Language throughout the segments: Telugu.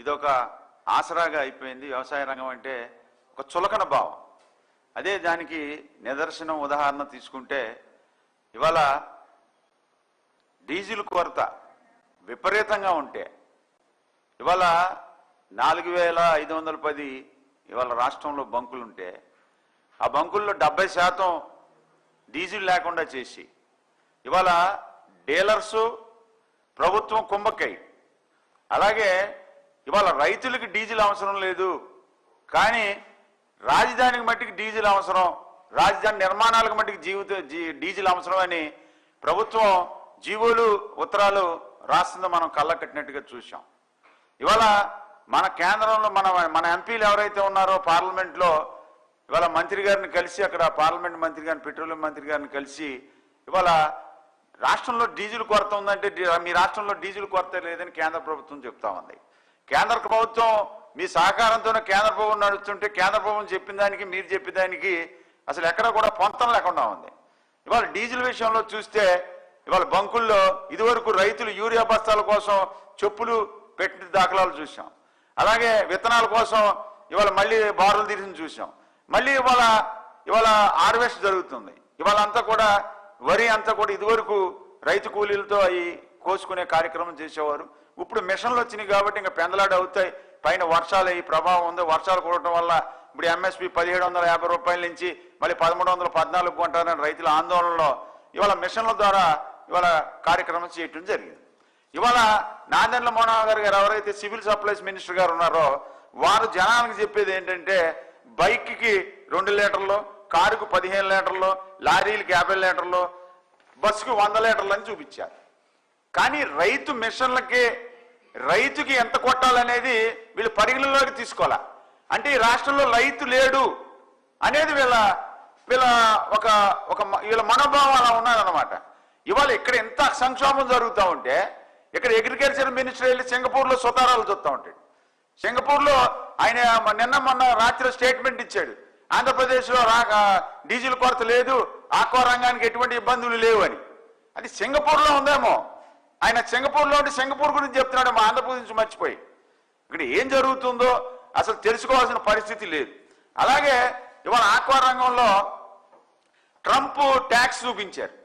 ఇదొక ఆసరాగా అయిపోయింది. వ్యవసాయ రంగం అంటే ఒక చులకన భావం. అదే దానికి నిదర్శనం ఉదాహరణ తీసుకుంటే ఇవాళ డీజిల్ కొరత విపరీతంగా ఉంటే ఇవాళ 4510 ఇవాళ రాష్ట్రంలో బంకులు ఉంటే ఆ బంకుల్లో 70% డీజిల్ లేకుండా చేసి ఇవాళ డీలర్సు ప్రభుత్వం కుంభక్కై. అలాగే ఇవాళ రైతులకి డీజిల్ అవసరం లేదు, కానీ రాజధానికి మట్టికి డీజిల్ అవసరం, రాజధాని నిర్మాణాలకు మట్టికి డీజిల్ అవసరం అని ప్రభుత్వం జీవోలు ఉత్తరాలు రాస్తుందో మనం కళ్ళ కట్టినట్టుగా చూసాం. ఇవాళ మన కేంద్రంలో మన ఎంపీలు ఎవరైతే ఉన్నారో పార్లమెంట్లో ఇవాళ మంత్రి గారిని కలిసి, అక్కడ పార్లమెంట్ మంత్రి గారిని, పెట్రోలియం మంత్రి గారిని కలిసి ఇవాళ రాష్ట్రంలో డీజిల్ కొరత ఉందంటే మీ రాష్ట్రంలో డీజిల్ కొరత లేదని కేంద్ర ప్రభుత్వం చెప్తా ఉంది. కేంద్ర ప్రభుత్వం మీ సహకారంతోనే కేంద్ర ప్రభుత్వం నడుస్తుంటే కేంద్ర ప్రభుత్వం చెప్పిన దానికి మీరు చెప్పిన దానికి అసలు ఎక్కడ కూడా పొంతం లేకుండా ఉంది. ఇవాళ డీజిల్ విషయంలో చూస్తే ఇవాళ బంకుల్లో ఇదివరకు రైతులు యూరియా బస్తాల కోసం చెప్పులు పెట్టిన దాఖలాలు చూసాం. అలాగే విత్తనాల కోసం ఇవాళ మళ్ళీ బారులు తీసిన చూసాం. మళ్ళీ ఇవాళ హార్వెస్ట్ జరుగుతుంది. ఇవాళ అంతా కూడా వరి అంతా కూడా ఇదివరకు రైతు కూలీలతో అవి కోసుకునే కార్యక్రమం చేసేవారు. ఇప్పుడు మిషన్లు వచ్చినాయి కాబట్టి ఇంకా పెందలాడి అవుతాయి. పైన వర్షాలు అయ్యి ప్రభావం ఉంది. వర్షాలు కురవడం వల్ల ఇప్పుడు ఎంఎస్పి 1750 రూపాయల నుంచి మళ్ళీ 1314 కొంటారని రైతుల ఆందోళనలో ఇవాళ మిషన్ల ద్వారా ఇవాళ కార్యక్రమం చేయటం జరిగింది. ఇవాళ నాదెండ్ల మనోహర్ గారు ఎవరైతే సివిల్ సప్లైస్ మినిస్టర్ గారు ఉన్నారో వారు జనానికి చెప్పేది ఏంటంటే బైక్కి 2 లీటర్లు, కారుకు 15 లీటర్లు, లారీలకు 50 లీటర్లు, బస్సుకు 100 లీటర్లు అని చూపించారు. కానీ రైతు మిషన్లకి రైతుకి ఎంత కొట్టాలనేది వీళ్ళు పరిగణలోకి తీసుకోవాలా. అంటే ఈ రాష్ట్రంలో రైతు లేడు అనేది వీళ్ళ మనోభావం అలా ఉన్నారనమాట. ఇవాళ ఇక్కడ ఎంత సంక్షోభం జరుగుతూ ఉంటే ఇక్కడ అగ్రికల్చర్ మినిస్టర్ వెళ్ళి సింగపూర్లో సుతారాలు చూస్తూ ఉంటాడు. సింగపూర్లో ఆయన మొన్న రాత్రి స్టేట్మెంట్ ఇచ్చాడు, ఆంధ్రప్రదేశ్లో డీజిల్ కొరత లేదు, ఆక్వా రంగానికి ఎటువంటి ఇబ్బందులు లేవు అని. అది సింగపూర్లో ఉందేమో. ఆయన సింగపూర్లో ఉండి సింగపూర్ గురించి చెప్తున్నాడు, మా ఆంధ్రప్రదేశ్ మర్చిపోయి. ఇక్కడ ఏం జరుగుతుందో అసలు తెలుసుకోవాల్సిన పరిస్థితి లేదు. అలాగే ఇవాళ ఆక్వా రంగంలో ట్రంప్ ట్యాక్స్ చూపించారు.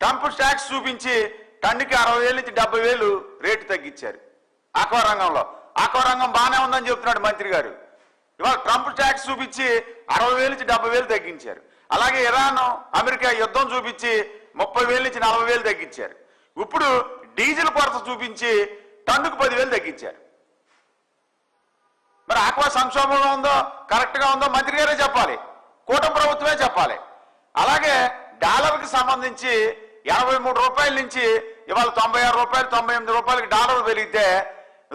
ట్రంప్ ట్యాక్స్ చూపించి టన్నుకి 60,000 నుంచి 70,000 రేటు తగ్గించారు ఆక్వా రంగంలో. ఆక్వా రంగం బాగానే ఉందని చెప్తున్నాడు మంత్రి గారు. ఇవాళ ట్రంప్ ట్యాక్స్ చూపించి 60,000 నుంచి 70,000 తగ్గించారు. అలాగే ఇరాన్ అమెరికా యుద్ధం చూపించి 30,000 నుంచి 40,000 తగ్గించారు. ఇప్పుడు డీజిల్ కొరత చూపించి టన్నుకు 10,000 తగ్గించారు. మరి ఆక్వా సంక్షోభంలో ఉందో కరెక్ట్గా ఉందో మంత్రి గారే చెప్పాలి, కూటమి ప్రభుత్వమే చెప్పాలి. అలాగే డాలర్కి సంబంధించి 83 రూపాయల నుంచి ఇవాళ 96 రూపాయలు 98 రూపాయలకి డాలర్ పెరిగితే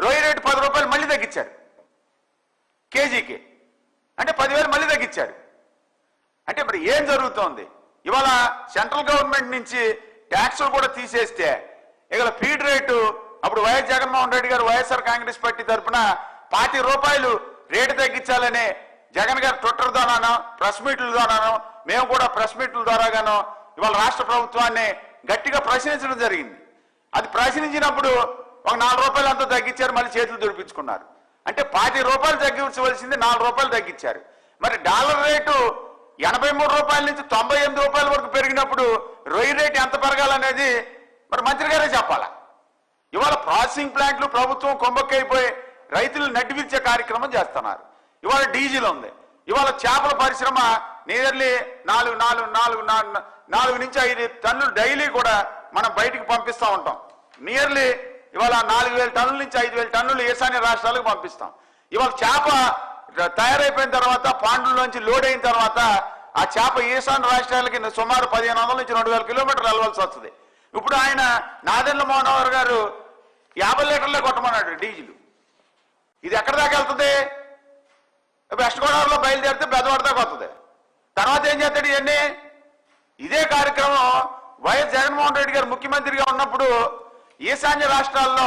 రొయ్య రేటు 10 రూపాయలు మళ్ళీ తగ్గించారు కేజీకి. అంటే 10,000 మళ్ళీ తగ్గించారు. అంటే మరి ఏం జరుగుతోంది? ఇవాళ సెంట్రల్ గవర్నమెంట్ నుంచి ట్యాక్సులు కూడా తీసేస్తే ఇవాళ ఫీడ్ రేటు అప్పుడు వైఎస్ జగన్మోహన్ రెడ్డి గారు వైఎస్ఆర్ కాంగ్రెస్ పార్టీ తరఫున 25 రూపాయలు రేటు తగ్గించాలని జగన్ గారు ట్విట్టర్ ద్వారానో ప్రెస్ మీట్ల ద్వారానో మేము కూడా ప్రెస్ మీట్ల ద్వారాగానో ఇవాళ రాష్ట్ర ప్రభుత్వాన్ని గట్టిగా ప్రశ్నించడం జరిగింది. అది ప్రశ్నించినప్పుడు ఒక 4 రూపాయలు అంతా తగ్గించారు, మళ్ళీ చేతులు దొరికించుకున్నారు. అంటే 25 రూపాయలు తగ్గించవలసింది 4 రూపాయలు తగ్గించారు. మరి డాలర్ రేటు 83 రూపాయల నుంచి 98 రూపాయల వరకు పెరిగినప్పుడు రొయ్య రేటు ఎంత పెరగాలనేది మరి మంత్రి గారే చెప్పాలా. ఇవాళ ప్రాసెసింగ్ ప్లాంట్లు ప్రభుత్వం కుంభక్కైపోయి రైతులు నడ్డివిచ్చే కార్యక్రమం చేస్తున్నారు. ఇవాళ డీజిల్ ఉంది. ఇవాళ చేపల పరిశ్రమ నియర్లీ 4 నుంచి 5 టన్నులు డైలీ కూడా మనం బయటికి పంపిస్తూ ఉంటాం. నియర్లీ ఇవాళ 4,000 టన్నుల నుంచి 5,000 టన్నులు ఈశాన్య రాష్ట్రాలకు పంపిస్తాం. ఇవాళ చేప తయారైపోయిన తర్వాత పాండ్లలోంచి లోడ్ అయిన తర్వాత ఆ చేప ఈశాన్య రాష్ట్రాలకి సుమారు 1,500 నుంచి 2,000 కిలోమీటర్లు వెళ్ళవలసి వస్తుంది. ఇప్పుడు ఆయన నాదెండ్ల మనోహర్ గారు 50 లీటర్లే కొట్టమన్నాడు డీజిల్. ఇది ఎక్కడి దాకా వెళ్తుంది? వెస్ట్ గోదావరిలో బయలుదేరితే బెదవాడ దాకా వస్తుంది. తర్వాత ఏం చేస్తాడు ఇవన్నీ? ఇదే కార్యక్రమం వైఎస్ జగన్మోహన్ రెడ్డి గారు ముఖ్యమంత్రిగా ఉన్నప్పుడు ఈశాన్య రాష్ట్రాల్లో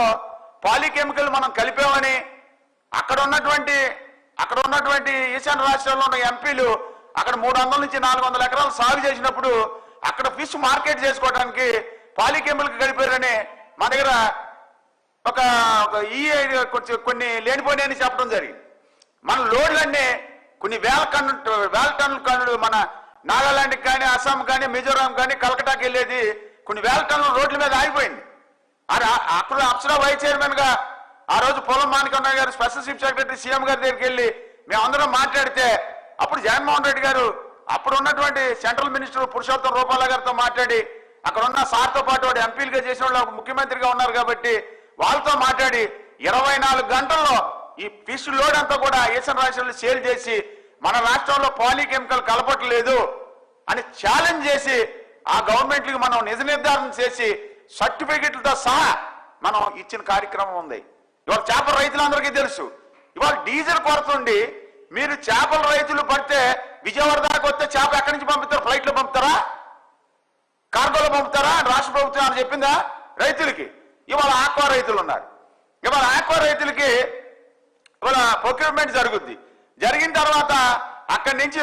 పాలికెమికల్ మనం కలిపామని అక్కడ ఉన్నటువంటి ఈశాన్య రాష్ట్రాల్లో ఉన్న ఎంపీలు అక్కడ 300 నుంచి 400 ఎకరాలు సాగు చేసినప్పుడు అక్కడ ఫిష్ మార్కెట్ చేసుకోవడానికి పాలికెమికల్ కలిపారని మన దగ్గర ఒక కొన్ని లేనిపోయినాయని చెప్పడం జరిగింది. మన లోడ్లన్నీ కొన్ని వేల టన్నుల కన్నులు మన నాగాలాండ్కి కానీ, అస్సాం కానీ, మిజోరాం కానీ, కలకటాకి వెళ్ళేది కొన్ని వేల టన్నుల రోడ్ల మీద ఆగిపోయింది. అప్పుడు అప్సరా వైస్ చైర్మన్ గా ఆ రోజు పొలం మాణికన్న గారు స్పెషల్ చీఫ్ సెక్రటరీ సీఎం గారి దగ్గరికి వెళ్ళి మేమందరం మాట్లాడితే అప్పుడు జగన్మోహన్ రెడ్డి గారు అప్పుడు ఉన్నటువంటి సెంట్రల్ మినిస్టర్ పురుషోత్తం రూపాల గారితో మాట్లాడి అక్కడ ఉన్న సార్తో పాటు వాడు ఎంపీలుగా చేసిన వాళ్ళు ముఖ్యమంత్రిగా ఉన్నారు కాబట్టి వాళ్ళతో మాట్లాడి 24 గంటల్లో ఈ ఫిష్ లోడ్ అంతా కూడా ఈశాన్య రాష్ట్రాల్లో సేల్ చేసి మన రాష్ట్రంలో పాలీకెమికల్ కలపట్లేదు అని ఛాలెంజ్ చేసి ఆ గవర్నమెంట్కి మనం నిజ నిర్ధారణ చేసి సర్టిఫికెట్లతో సహా మనం ఇచ్చిన కార్యక్రమం ఉంది. ఇవాళ చేపల రైతులందరికీ తెలుసు, ఇవాళ డీజిల్ కొరత ఉండి మీరు చేపల రైతులు పడితే విజయవాడ దాకా వస్తే చేప ఎక్కడి నుంచి పంపుతారు? ఫ్లైట్ లో పంపుతారా, కార్గోలో పంపుతారా? రాష్ట్ర ప్రభుత్వం అని చెప్పిందా రైతులకి? ఇవాళ ఆక్వా రైతులు ఉన్నారు. ఇవాళ ఆక్వా రైతులకి ఇవాళ ప్రొక్యూర్మెంట్ జరుగుద్ది. జరిగిన తర్వాత అక్కడి నుంచి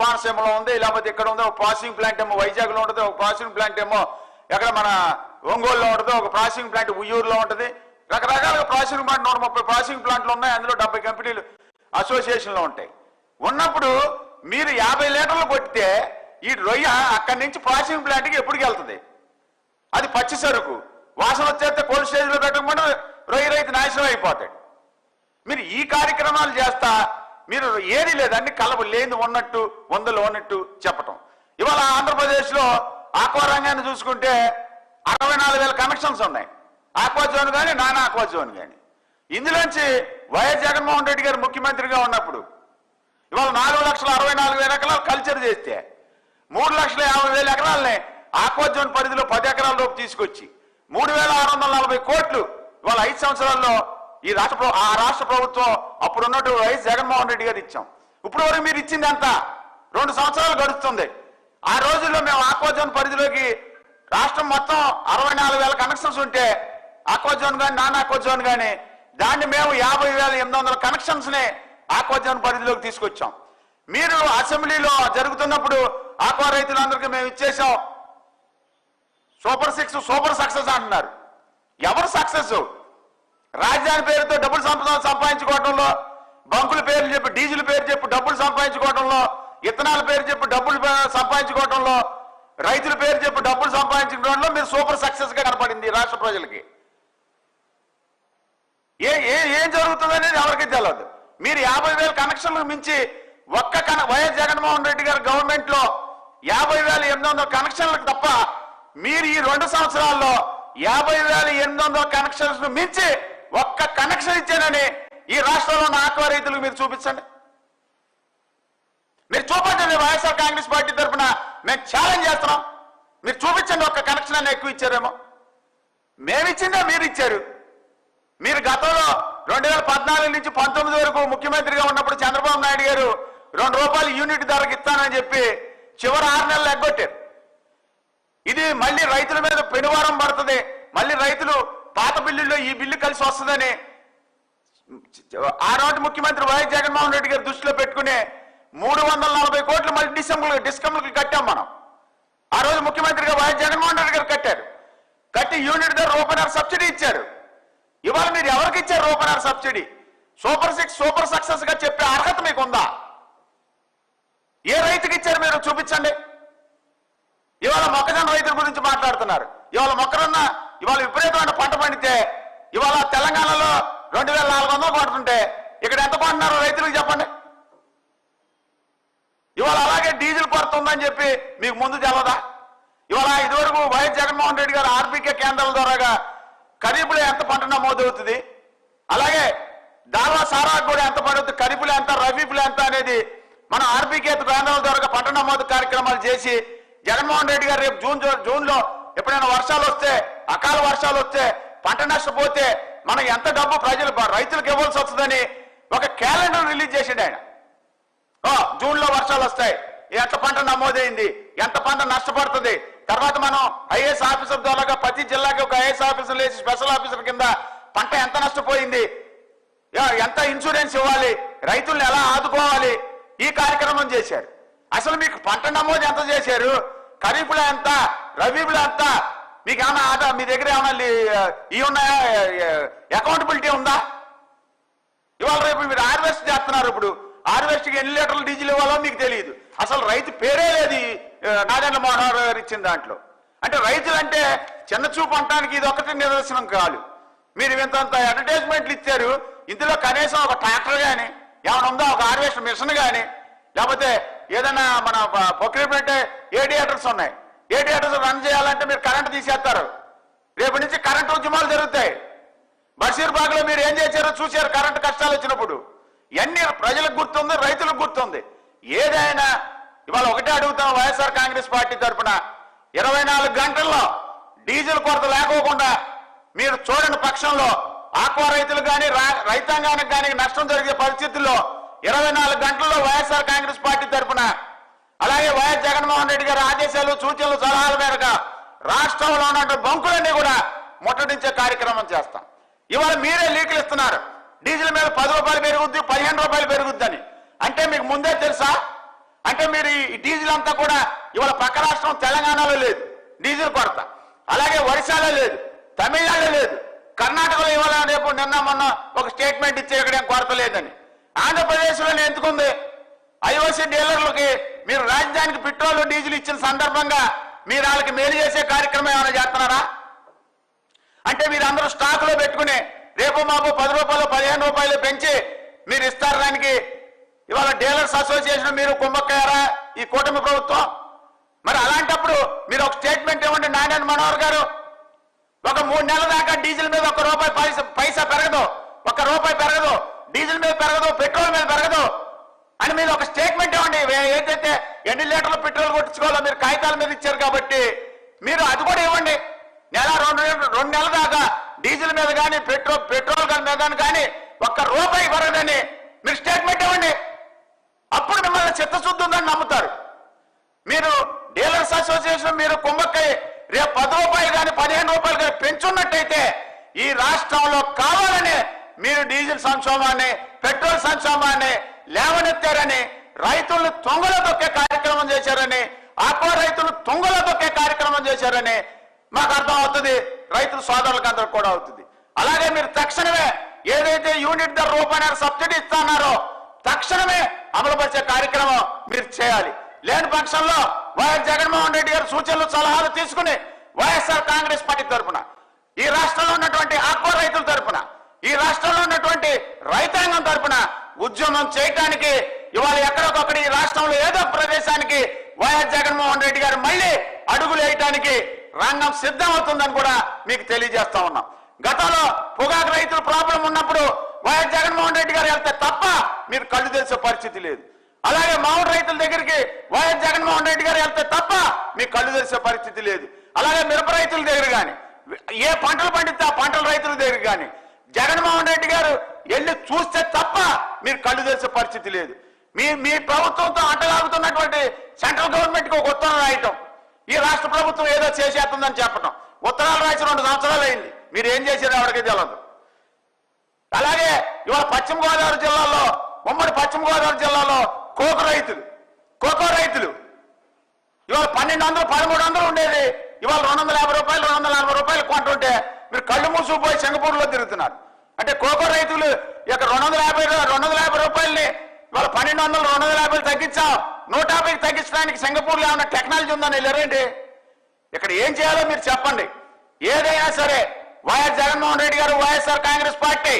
కోనసీమలో ఉంది, లేకపోతే ఇక్కడ ఉంది. ఒక ప్రాసెసింగ్ ప్లాంట్ ఏమో వైజాగ్ లో ఉంటుంది, ఒక ప్రాసెసింగ్ ప్లాంట్ ఏమో ఎక్కడ మన ఒంగోలులో ఉంటుంది, ఒక ప్రాసెసింగ్ ప్లాంట్ ఉయ్యూరులో ఉంటుంది. రకరకాలుగా ప్రాసెసింగ్ ప్లాంట్ 130 ప్రాసెసింగ్ ప్లాంట్లు ఉన్నాయి. అందులో 70 కంపెనీలు అసోసియేషన్లో ఉంటాయి. ఉన్నప్పుడు మీరు 50 లీటర్లు కొట్టితే ఈ రొయ్య అక్కడి నుంచి ప్రాసెసింగ్ ప్లాంట్కి ఎప్పటికి వెళ్తుంది? అది పచ్చి సరుకు వాసన వచ్చేస్తే కోల్డ్ స్టేజ్ లో పెట్టకుండా రొయ్య రైతు నాశనం అయిపోతాడు. మీరు ఈ కార్యక్రమాలు చేస్తా మీరు ఏది లేదు, అన్ని కలబు లేని ఉన్నట్టు వందలు ఉన్నట్టు చెప్పటం. ఇవాళ ఆంధ్రప్రదేశ్ లో ఆక్వా రంగాన్ని చూసుకుంటే 64,000 కనెక్షన్స్ ఉన్నాయి. ఆక్వా జోన్ కానీ, నాన్ ఆక్వా జోన్ కానీ. ఇందులోంచి వైఎస్ జగన్మోహన్ రెడ్డి గారు ముఖ్యమంత్రిగా ఉన్నప్పుడు ఇవాళ 4,64,000 ఎకరాలు కల్చర్ చేస్తే 3,50,000 ఎకరాలని ఆక్వా జోన్ పరిధిలో 10 ఎకరాల లోపు తీసుకొచ్చి 3,640 కోట్లు ఇవాళ 5 సంవత్సరాల్లో ఈ రాష్ట్ర ప్రభుత్వం అప్పుడు ఉన్నట్టు వైఎస్ జగన్మోహన్ రెడ్డి గారు ఇచ్చాం. ఇప్పుడు వరకు మీరు ఇచ్చింది అంతా 2 సంవత్సరాలు గడుస్తుంది. ఆ రోజుల్లో మేము ఆక్వా జోన్ పరిధిలోకి రాష్ట్రం మొత్తం 64,000 కనెక్షన్స్ ఉంటే ఆక్వా జోన్ కానీ, నాన్ ఆక్వా జోన్ కానీ, దాన్ని మేము 50,800 కనెక్షన్స్ ని ఆక్వా జోన్ పరిధిలోకి తీసుకొచ్చాం. మీరు అసెంబ్లీలో జరుగుతున్నప్పుడు ఆక్వా రైతులందరికీ మేము ఇచ్చేసాం, సూపర్ 6 సూపర్ సక్సెస్ అంటున్నారు. ఎవరు సక్సెస్? రాజధాని పేరుతో డబ్బులు సంపాదించుకోవడంలో, బంకుల పేర్లు చెప్పి డీజిల్ పేరు చెప్పి డబ్బులు సంపాదించుకోవడంలో, ఇథనాల్ పేరు చెప్పి డబ్బులు సంపాదించుకోవడంలో, రైతుల పేరు చెప్పి డబ్బులు సంపాదించుకోవడంలో మీరు సూపర్ సక్సెస్ గా కనపడింది రాష్ట్ర ప్రజలకి. ఏం జరుగుతుందనేది ఎవరికి తెలియదు. మీరు 50,000 కనెక్షన్లకు మించి వైఎస్ జగన్మోహన్ రెడ్డి గారి గవర్నమెంట్ లో 50,800 కనెక్షన్లకు తప్ప మీరు ఈ 2 సంవత్సరాల్లో 50,800 కనెక్షన్స్ మించి ఒక్క కనెక్షన్ ఇచ్చానని ఈ రాష్ట్రంలో ఉన్న ఆక్వా రైతులకు మీరు చూపించండి. మీరు చూపించండి. వైఎస్ఆర్ కాంగ్రెస్ పార్టీ తరఫున మేము ఛాలెంజ్ చేస్తున్నాం. మీరు చూపించండి ఒక్క కనెక్షన్ అన్న ఎక్కువ ఇచ్చారేమో. మేమిచ్చిందే మీరు ఇచ్చారు. మీరు గతంలో 2014 నుంచి 19 వరకు ముఖ్యమంత్రిగా ఉన్నప్పుడు చంద్రబాబు నాయుడు గారు ₹2 యూనిట్ ధరకు ఇస్తానని చెప్పి చివరి 6 నెలలు ఎగ్గొట్టారు. ఇది మళ్ళీ రైతుల మీద పెనువారం పడుతుంది, మళ్ళీ రైతులు పాత బిల్లుల్లో ఈ బిల్లు కలిసి వస్తుందని ఆనాటి ముఖ్యమంత్రి వైఎస్ జగన్మోహన్ రెడ్డి గారు దృష్టిలో పెట్టుకుని 340 కోట్లు మళ్ళీ డిస్కమ్లకు కట్టాం మనం. ఆ రోజు ముఖ్యమంత్రిగా వైఎస్ జగన్మోహన్ రెడ్డి గారు కట్టారు. కట్టి యూనిట్ ధర ₹1 సబ్సిడీ ఇచ్చారు. ఇవాళ మీరు ఎవరికి ఇచ్చారు ₹1 సబ్సిడీ? సూపర్ 6 సూపర్ సక్సెస్ గా చెప్పే అర్హత మీకు ఉందా? ఏ రైతుకి ఇచ్చారు మీరు చూపించండి. ఇవాళ మొక్కజొన్న రైతుల గురించి మాట్లాడుతున్నారు. ఇవాళ మొక్కజొన్న ఇవాళ విపరీతమైన పంట పండితే ఇవాళ తెలంగాణలో 2,400 కొంటుంటే ఇక్కడ ఎంత కొంటున్నారు రైతులకు చెప్పండి. ఇవాళ అలాగే డీజిల్ కొరత ఉందని చెప్పి మీకు ముందు తెలవదా? ఇవాళ ఇదివరకు వైఎస్ జగన్మోహన్ రెడ్డి గారు ఆర్బీకే కేంద్రాల ద్వారాగా ఖరీఫ్లో ఎంత పంట నమోదవుతుంది, అలాగే దాల్వా సారాకు కూడా ఎంత పడుతుంది, ఖరీఫ్లో ఎంత, రబీలో ఎంత అనేది మన ఆర్బీకే కేంద్రాల ద్వారా పంట నమోదు కార్యక్రమాలు చేసి జగన్మోహన్ రెడ్డి గారు రేపు జూన్లో ఎప్పుడైనా వర్షాలు వస్తే, అకాల వర్షాలు వస్తే, పంట నష్టపోతే మనం ఎంత డబ్బు రైతులకు ఇవ్వాల్సి వస్తుందని ఒక క్యాలెండర్ రిలీజ్ చేసిండు ఆయన. జూన్లో వర్షాలు వస్తాయి, ఎంత పంట నమోదైంది, ఎంత పంట నష్టపడుతుంది, తర్వాత మనం ఐఏఎస్ ఆఫీసర్ ద్వారా ప్రతి జిల్లాకి ఒక ఐఏఎస్ ఆఫీసర్ లేచి స్పెషల్ ఆఫీసర్ కింద పంట ఎంత నష్టపోయింది, ఎంత ఇన్సూరెన్స్ ఇవ్వాలి, రైతుల్ని ఎలా ఆదుకోవాలి, ఈ కార్యక్రమం చేశారు. అసలు మీకు పంట నమోదు ఎంత చేశారు, ఖరీఫ్లో ఎంత, రబీలో ఎంత, మీకు ఏమైనా ఆదా మీ దగ్గర ఏమైనా ఇవి ఉన్నాయా? అకౌంటబిలిటీ ఉందా? ఇవాళ రేపు మీరు హార్వెస్ట్ చేస్తున్నారు. ఇప్పుడు హార్వెస్ట్కి ఎన్ని లీటర్లు డీజిల్ ఇవ్వాలో మీకు తెలియదు. అసలు రైతు పేరే లేదు నారాయణ మనోహర్ గారు ఇచ్చిన దాంట్లో. అంటే రైతులు అంటే చిన్న చూపు అనడానికి ఇది ఒకటి నిదర్శనం కాదు. మీరు ఇంత అడ్వర్టైజ్మెంట్లు ఇచ్చారు, ఇందులో కనీసం ఒక ట్రాక్టర్ కానీ ఏమైనా ఉందా, ఒక హార్వెస్ట్ మిషన్ కానీ, లేకపోతే ఏదైనా మన ప్రొక్యూర్మెంట్ ఏడియేటర్స్ ఉన్నాయి, ఏడియేటర్స్ రన్ చేయాలంటే మీరు కరెంట్ తీసేస్తారు. రేపు నుంచి కరెంట్ ఉద్యమాలు జరుగుతాయి. బషీర్బాగ్ లో మీరు ఏం చేశారో చూశారు, కరెంట్ కష్టాలు వచ్చినప్పుడు. ఇవన్నీ ప్రజలకు గుర్తుంది, రైతులకు గుర్తుంది. ఏదైనా ఇవాళ ఒకటే అడుగుతాం, వైఎస్ఆర్ కాంగ్రెస్ పార్టీ తరఫున 24 గంటల్లో డీజిల్ కొరత లేకోకుండా మీరు చూడని పక్షంలో ఆక్వా రైతులు కానీ రైతాంగానికి కానీ నష్టం జరిగే పరిస్థితుల్లో 24 గంటల్లో వైఎస్ఆర్ కాంగ్రెస్ పార్టీ తరఫున, అలాగే వైఎస్ జగన్మోహన్ రెడ్డి గారి ఆదేశాలు, సూచనలు, సలహాల మేరకు రాష్ట్రంలో ఉన్న బంకులన్నీ కూడా ముట్టడించే కార్యక్రమం చేస్తాం. ఇవాళ మీరే లీకులు ఇస్తున్నారు, డీజిల్ మీద 10 రూపాయలు పెరుగుద్ది, 15 రూపాయలు పెరుగుద్దని. అంటే మీకు ముందే తెలుసా? అంటే మీరు ఈ డీజిల్ అంతా కూడా ఇవాళ పక్క రాష్ట్రం తెలంగాణలో లేదు డీజిల్ కొరత, అలాగే ఒరిస్సాలో లేదు, తమిళనాడులో లేదు, కర్ణాటకలో ఇవాళ రేపు నిన్న మొన్న ఒక స్టేట్మెంట్ ఇచ్చే ఇక్కడ కొరత లేదని. ఆంధ్రప్రదేశ్లోనే ఎందుకుంది? ఐఓసీ డీలర్లకి మీరు రాజధానికి పెట్రోల్ డీజిల్ ఇచ్చిన సందర్భంగా మీరు వాళ్ళకి మేలు చేసే కార్యక్రమం ఏమైనా చేస్తున్నారా? అంటే మీరు అందరూ స్టాక్ లో పెట్టుకుని రేపు మాపు 10 రూపాయలు 15 రూపాయలు పెంచి మీరు ఇస్తారు. దానికి ఇవాళ డీలర్స్ అసోసియేషన్ మీరు కుమ్మక్కయ్యారా ఈ కూటమి ప్రభుత్వం? మరి అలాంటప్పుడు మీరు ఒక స్టేట్మెంట్ ఇవ్వండి. నారాయణ మనోహర్ గారు, ఒక 3 నెలల దాకా డీజిల్ మీద 1 రూపాయి పైసా పెరగదు, 1 రూపాయి పెరగదు, డీజిల్ మీద పెరగదు, పెట్రోల్ మీద పెరగదు అని మీరు ఒక స్టేట్మెంట్ ఇవ్వండి. ఏదైతే ఎన్ని లీటర్లు పెట్రోల్ కొట్టించుకోవాలో మీరు కాగితాల మీద ఇచ్చారు కాబట్టి మీరు అది కూడా ఇవ్వండి. నెల 2 నెలల దాకా డీజిల్ మీద కానీ పెట్రోల్ మీద కానీ 1 రూపాయి పెరగదని మీరు స్టేట్మెంట్ ఇవ్వండి. అప్పుడు మిమ్మల్ని చిత్తశుద్ధి ఉందని నమ్ముతారు. మీరు డీలర్స్ అసోసియేషన్ మీరు కుమ్మక్కై రేపు 10 రూపాయలు కానీ 15 రూపాయలు కానీ పెంచున్నట్టయితే ఈ రాష్ట్రంలో కావాలని మీరు డీజిల్ సంక్షోభాన్ని, పెట్రోల్ సంక్షోభాన్ని లేవనెత్తారని, రైతులను తొంగలో తొక్కే కార్యక్రమం చేశారని, ఆక్వా రైతులు తొంగలో తొక్కే కార్యక్రమం చేశారని మాకు అర్థం అవుతుంది, రైతుల సోదరులకు అందరికి కూడా అవుతుంది. అలాగే మీరు తక్షణమే ఏదైతే యూనిట్ ధర రూపాయల సబ్సిడీ ఇస్తున్నారో తక్షణమే అమలుపరిచే కార్యక్రమం మీరు చేయాలి. లేని పక్షంలో వైఎస్ జగన్మోహన్ రెడ్డి గారు సూచనలు, సలహాలు తీసుకుని వైఎస్ఆర్ కాంగ్రెస్ పార్టీ తరఫున, ఈ రాష్ట్రంలో ఉన్నటువంటి ఆక్వా రైతుల తరఫున, ఈ రాష్ట్రంలో ఉన్నటువంటి రైతాంగం తరఫున ఉద్యమం చేయడానికి ఇవాళ ఎక్కడికొక్కడ ఈ రాష్ట్రంలో ఏదో ప్రదేశానికి వైఎస్ జగన్మోహన్ రెడ్డి గారు మళ్ళీ అడుగులు వేయటానికి రంగం సిద్ధమవుతుందని కూడా మీకు తెలియజేస్తా ఉన్నాం. గతంలో పొగాకు రైతుల ప్రాబ్లం ఉన్నప్పుడు వైఎస్ జగన్మోహన్ రెడ్డి గారు వెళ్తే తప్ప మీరు కళ్ళు తెలిసే పరిస్థితి లేదు. అలాగే మామిడి రైతుల దగ్గరికి వైఎస్ జగన్మోహన్ రెడ్డి గారు వెళ్తే తప్ప మీకు కళ్ళు తెలిసే పరిస్థితి లేదు. అలాగే మిరప రైతుల దగ్గర కానీ, ఏ పంటలు పండితే ఆ పంటల రైతుల దగ్గర కానీ జగన్మోహన్ రెడ్డి గారు వెళ్ళి చూస్తే తప్ప మీరు కళ్ళు తెలిసే పరిస్థితి లేదు. మీ ప్రభుత్వంతో అంటలాగుతున్నటువంటి సెంట్రల్ గవర్నమెంట్ కి ఒక ఉత్తరం రాయటం, ఈ రాష్ట్ర ప్రభుత్వం ఏదో చేసేస్తుందని చెప్పడం, ఉత్తరాలు రాసి 2 సంవత్సరాలు అయింది, మీరు ఏం చేశారో ఎవరికి తెలియదు. అలాగే ఇవాళ పశ్చిమ గోదావరి జిల్లాలో, ఉమ్మడి పశ్చిమ గోదావరి జిల్లాలో కోకో రైతులు ఇవాళ 1200, 1300 ఉండేది, ఇవాళ 250 రూపాయలు, 240 రూపాయలు కొంటుంటే మీరు కళ్ళు మూసుకుపోయి సింగపూర్లో తిరుగుతున్నారు. అంటే కోకో రైతులు ఇక 250 రూపాయలని ఇవాళ 1200, 250 తగ్గించాం, 150 తగ్గించడానికి సింగపూర్లో ఏమైనా టెక్నాలజీ ఉందని వెళ్ళారండి. ఇక్కడ ఏం చేయాలో మీరు చెప్పండి. ఏదైనా సరే వైఎస్ జగన్మోహన్ రెడ్డి గారు, వైఎస్ఆర్ కాంగ్రెస్ పార్టీ